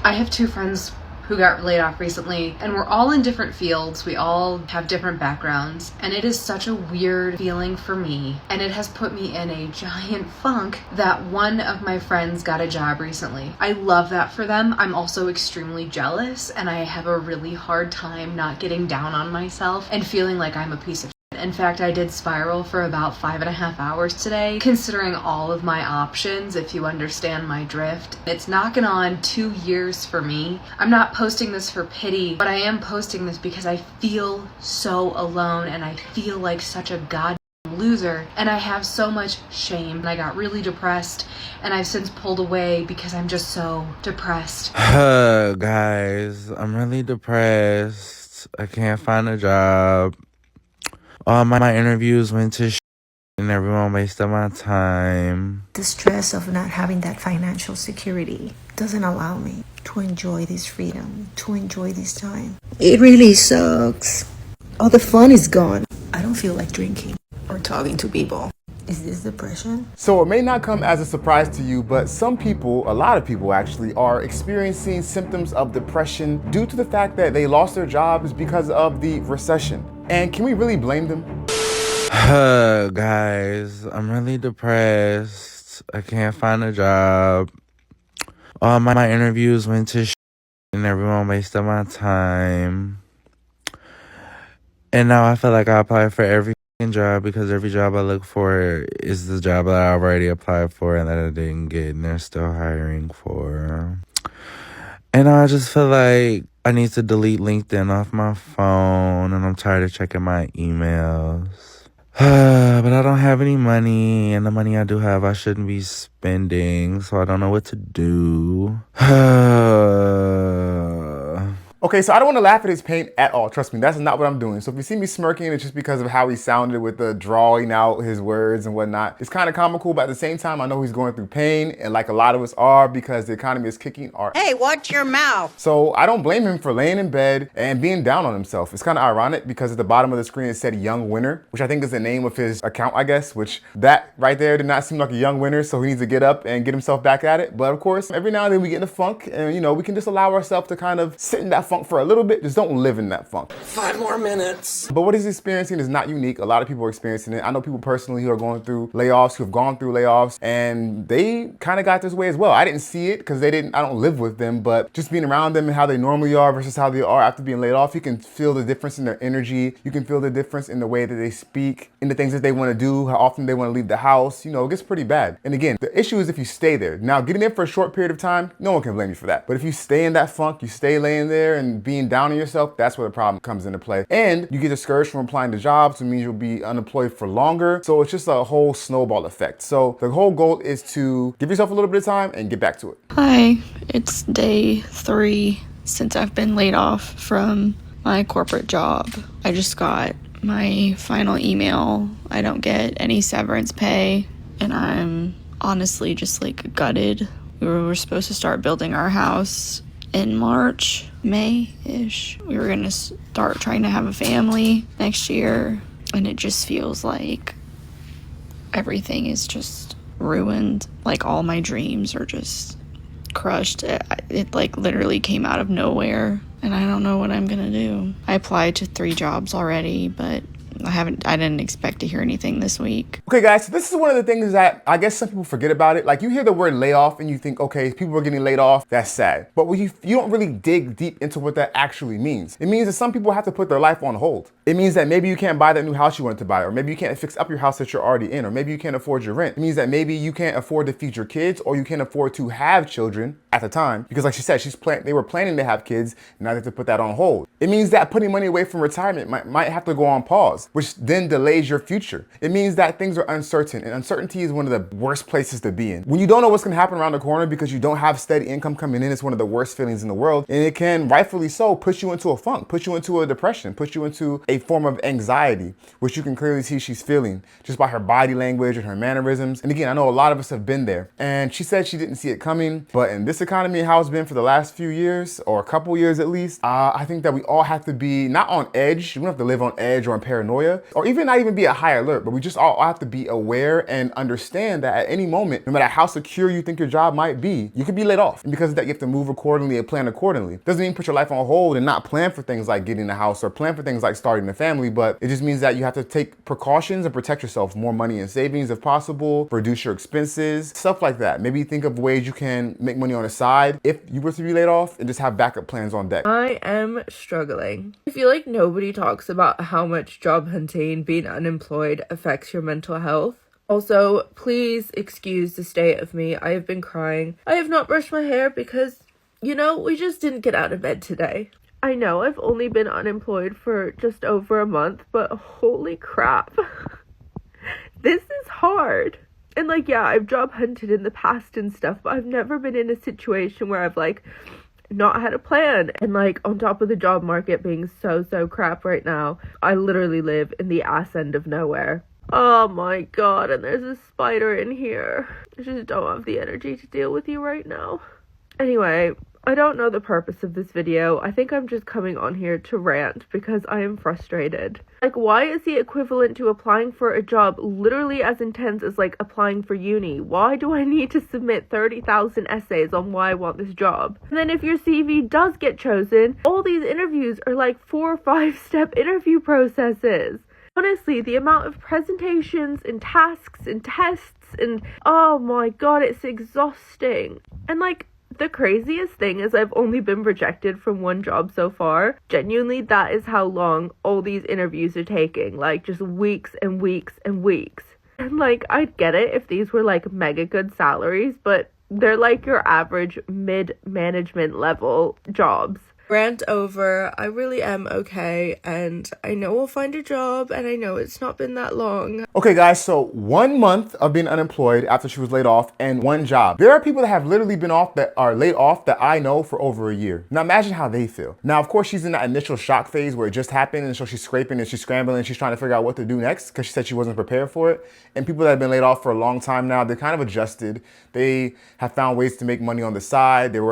I have two friends who got laid off recently, and we're all in different fields. We all have different backgrounds, and it is such a weird feeling for me, and it has put me in a giant funk that one of my friends got a job recently. I love that for them. I'm also extremely jealous, and I have a really hard time not getting down on myself and feeling like I'm a piece of shit. In fact, I did spiral for about 5.5 hours today, considering all of my options, if you understand my drift. It's knocking on 2 years for me. I'm not posting this for pity, but I am posting this because I feel so alone and I feel like such a goddamn loser, and I have so much shame, and I got really depressed, and I've since pulled away because I'm just so depressed. Guys, I'm really depressed. I can't find a job. All my interviews went to and everyone wasted my time. The stress of not having that financial security doesn't allow me to enjoy this freedom, to enjoy this time. It really sucks. All the fun is gone. I don't feel like drinking or talking to people. Is this depression? So it may not come as a surprise to you, but some people, a lot of people actually, are experiencing symptoms of depression due to the fact that they lost their jobs because of the recession. And can we really blame them? Guys, I'm really depressed. I can't find a job. All my interviews went to and everyone wasted my time. And now I feel like I apply for every job because every job I look for is the job that I already applied for and that I didn't get and they're still hiring for. And I just feel like I need to delete LinkedIn off my phone and I'm tired of checking my emails. But I don't have any money, and the money I do have I shouldn't be spending, so I don't know what to do. Okay, so I don't want to laugh at his pain at all. Trust me, that's not what I'm doing. So if you see me smirking, it's just because of how he sounded with the drawing out his words and whatnot. It's kind of comical, but at the same time, I know he's going through pain, and like a lot of us are, because the economy is kicking our ass. Hey, watch your mouth. So I don't blame him for laying in bed and being down on himself. It's kind of ironic because at the bottom of the screen it said young winner, which I think is the name of his account, I guess, which that right there did not seem like a young winner, so he needs to get up and get himself back at it. But of course, every now and then we get in a funk, and you know, we can just allow ourselves to kind of sit in that funk for a little bit. Just don't live in that funk. 5 more minutes. But what he's experiencing is not unique. A lot of people are experiencing it. I know people personally who are going through layoffs, who have gone through layoffs, and they kind of got this way as well. I didn't see it because I don't live with them, but just being around them and how they normally are versus how they are after being laid off, you can feel the difference in their energy. You can feel the difference in the way that they speak, in the things that they want to do, how often they want to leave the house. You know, it gets pretty bad. And again, the issue is if you stay there. Now, getting there for a short period of time, no one can blame you for that. But if you stay in that funk, you stay laying there and being down on yourself, that's where the problem comes into play. And you get discouraged from applying to jobs, which means you'll be unemployed for longer. So it's just a whole snowball effect. So the whole goal is to give yourself a little bit of time and get back to it. Hi, it's day 3 since I've been laid off from my corporate job. I just got my final email. I don't get any severance pay, and I'm honestly just like gutted. We were supposed to start building our house in March, May-ish. We were gonna start trying to have a family next year, and it just feels like everything is just ruined. Like all my dreams are just crushed. It like literally came out of nowhere, and I don't know what I'm gonna do. I applied to 3 jobs already, but I didn't expect to hear anything this week. Okay guys, so this is one of the things that I guess some people forget about it. Like you hear the word layoff and you think, okay, people are getting laid off, that's sad. But when you don't really dig deep into what that actually means. It means that some people have to put their life on hold. It means that maybe you can't buy that new house you wanted to buy, or maybe you can't fix up your house that you're already in, or maybe you can't afford your rent. It means that maybe you can't afford to feed your kids, or you can't afford to have children at the time, because like she said, they were planning to have kids, and now they have to put that on hold. It means that putting money away from retirement might have to go on pause, which then delays your future. It means that things are uncertain, and uncertainty is one of the worst places to be in. When you don't know what's gonna happen around the corner because you don't have steady income coming in, it's one of the worst feelings in the world, and it can, rightfully so, push you into a funk, push you into a depression, push you into a form of anxiety, which you can clearly see she's feeling just by her body language and her mannerisms. And again, I know a lot of us have been there, and she said she didn't see it coming, but in this economy, how it's been for the last few years, or a couple years at least, I think that we all have to be not on edge. We don't have to live on edge or in paranoia, paranoia, or even not even be at high alert, but we just all have to be aware and understand that at any moment, no matter how secure you think your job might be, you could be laid off. And because of that, you have to move accordingly and plan accordingly. Doesn't mean put your life on hold and not plan for things like getting a house or plan for things like starting a family, but it just means that you have to take precautions and protect yourself. More money in savings if possible, reduce your expenses, stuff like that. Maybe think of ways you can make money on the side if you were to be laid off, and just have backup plans on deck. I am struggling. I feel like nobody talks about how much job hunting, being unemployed affects your mental health. Also, please excuse the state of me. I have been crying. I have not brushed my hair because, we just didn't get out of bed today. I know I've only been unemployed for just over a month, but holy crap. This is hard. And I've job hunted in the past and stuff, but I've never been in a situation where I've not had a plan. And on top of the job market being so crap right now, I literally live in the ass end of nowhere. Oh my god, and there's a spider in here. I just don't have the energy to deal with you right now. Anyway, I don't know the purpose of this video. I think I'm just coming on here to rant because I am frustrated. Why is the equivalent to applying for a job literally as intense as applying for uni? Why do I need to submit 30,000 essays on why I want this job? And then if your CV does get chosen, all these interviews are 4 or 5 step interview processes. Honestly, the amount of presentations and tasks and tests and oh my god, it's exhausting. And the craziest thing is I've only been rejected from one job so far. Genuinely, that is how long all these interviews are taking. Just weeks and weeks and weeks. And I'd get it if these were mega good salaries, but they're your average mid-management level jobs. Rant over. I really am okay, and I know I'll find a job, and I know it's not been that long. Okay guys, so 1 month of being unemployed after she was laid off and one job. There are people that have literally been off that are laid off that I know for over a year. Now imagine how they feel. Now of course she's in that initial shock phase where it just happened, and so she's scraping and she's scrambling and she's trying to figure out what to do next because she said she wasn't prepared for it. And people that have been laid off for a long time now, they're kind of adjusted. They have found ways to make money on the side. They've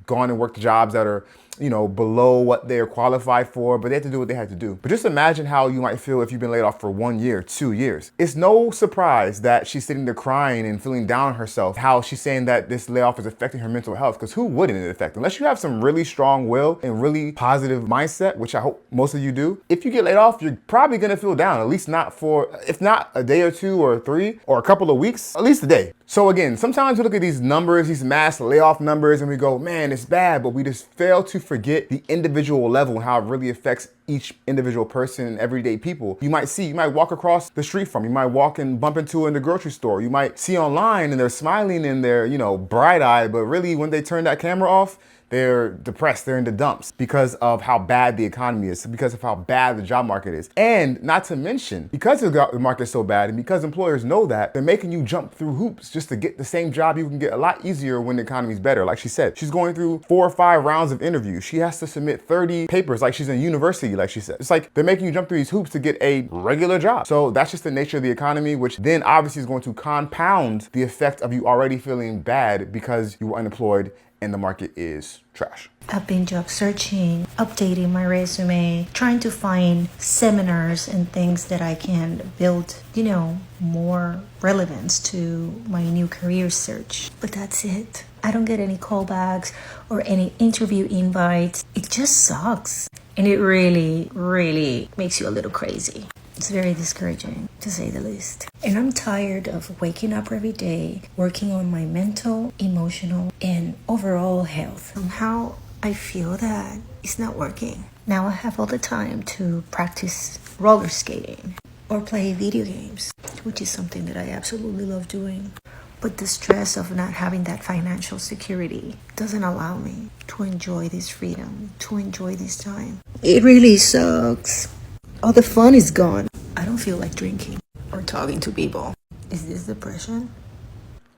gone and worked jobs that are below what they're qualified for, but they have to do what they had to do. But just imagine how you might feel if you've been laid off for 1 year, 2 years. It's no surprise that she's sitting there crying and feeling down on herself, how she's saying that this layoff is affecting her mental health, because who wouldn't it affect? Unless you have some really strong will and really positive mindset, which I hope most of you do. If you get laid off, you're probably gonna feel down, at least not for, if not a day or 2 or 3 or a couple of weeks, at least a day. So again, sometimes we look at these numbers, these mass layoff numbers, and we go, man, it's bad, but we just fail to forget the individual level and how it really affects each individual person and everyday people. You might walk across the street from, you might walk and bump into in the grocery store. You might see online and they're smiling and they're, bright-eyed, but really when they turn that camera off, they're depressed, they're in the dumps because of how bad the economy is, because of how bad the job market is. And not to mention, because the market is so bad and because employers know that, they're making you jump through hoops just to get the same job you can get a lot easier when the economy's better. Like she said, she's going through 4 or 5 rounds of interviews. She has to submit 30 papers like she's in university, like she said. It's they're making you jump through these hoops to get a regular job. So that's just the nature of the economy, which then obviously is going to compound the effect of you already feeling bad because you were unemployed and the market is trash. I've been job searching, updating my resume, trying to find seminars and things that I can build, more relevance to my new career search. But that's it. I don't get any callbacks or any interview invites. It just sucks. And it really, really makes you a little crazy. It's very discouraging, to say the least. And I'm tired of waking up every day, working on my mental, emotional, and overall health. Somehow, I feel that it's not working. Now I have all the time to practice roller skating or play video games, which is something that I absolutely love doing. But the stress of not having that financial security doesn't allow me to enjoy this freedom, to enjoy this time. It really sucks. All the fun is gone. I don't feel like drinking or talking to people. Is this depression?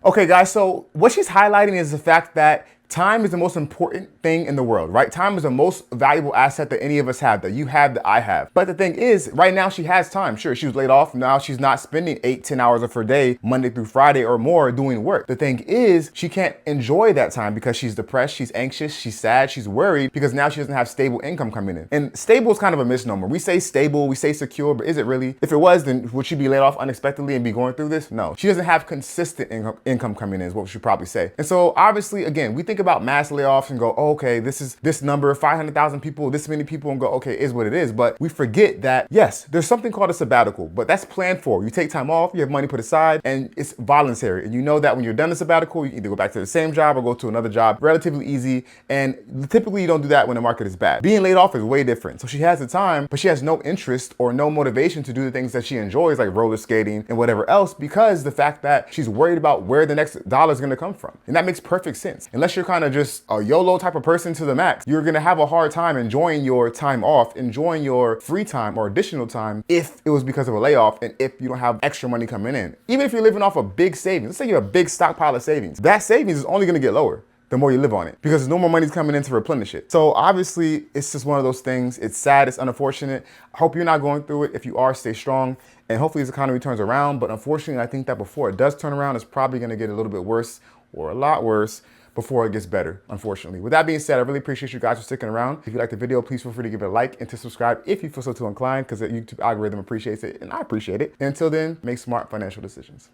Okay guys, so what she's highlighting is the fact that Time is the most important thing in the world, right? Time is the most valuable asset that any of us have, that you have, that I have. But the thing is, right now she has time. Sure, she was laid off. Now she's not spending 8-10 hours of her day, Monday through Friday or more, doing work. The thing is, she can't enjoy that time because she's depressed, she's anxious, she's sad, she's worried, because now she doesn't have stable income coming in. And stable is kind of a misnomer. We say stable, we say secure, but is it really? If it was, then would she be laid off unexpectedly and be going through this? No. She doesn't have consistent income coming in, is what we should probably say. And so obviously, again, we think about mass layoffs and go, oh, okay, this is this number, 500,000 people, this many people, and go, okay, it is what it is. But we forget that, yes, there's something called a sabbatical, but that's planned for. You take time off, you have money put aside, and it's voluntary. And you know that when you're done the sabbatical, you either go back to the same job or go to another job, relatively easy. And typically you don't do that when the market is bad. Being laid off is way different. So she has the time, but she has no interest or no motivation to do the things that she enjoys, like roller skating and whatever else, because the fact that she's worried about where the next dollar is going to come from. And that makes perfect sense. Unless you're kind of just a YOLO type of person to the max, you're going to have a hard time enjoying your time off, enjoying your free time or additional time if it was because of a layoff and if you don't have extra money coming in. Even if you're living off a big savings, let's say you have a big stockpile of savings, that savings is only going to get lower the more you live on it, because there's no more money's coming in to replenish it. So obviously it's just one of those things. It's sad, it's unfortunate. I hope you're not going through it. If you are, stay strong, and hopefully this economy turns around. But unfortunately, I think that before it does turn around, it's probably gonna get a little bit worse, or a lot worse, before it gets better, unfortunately. With that being said, I really appreciate you guys for sticking around. If you liked the video, please feel free to give it a like and to subscribe if you feel so too inclined, because the YouTube algorithm appreciates it and I appreciate it. And until then, make smart financial decisions.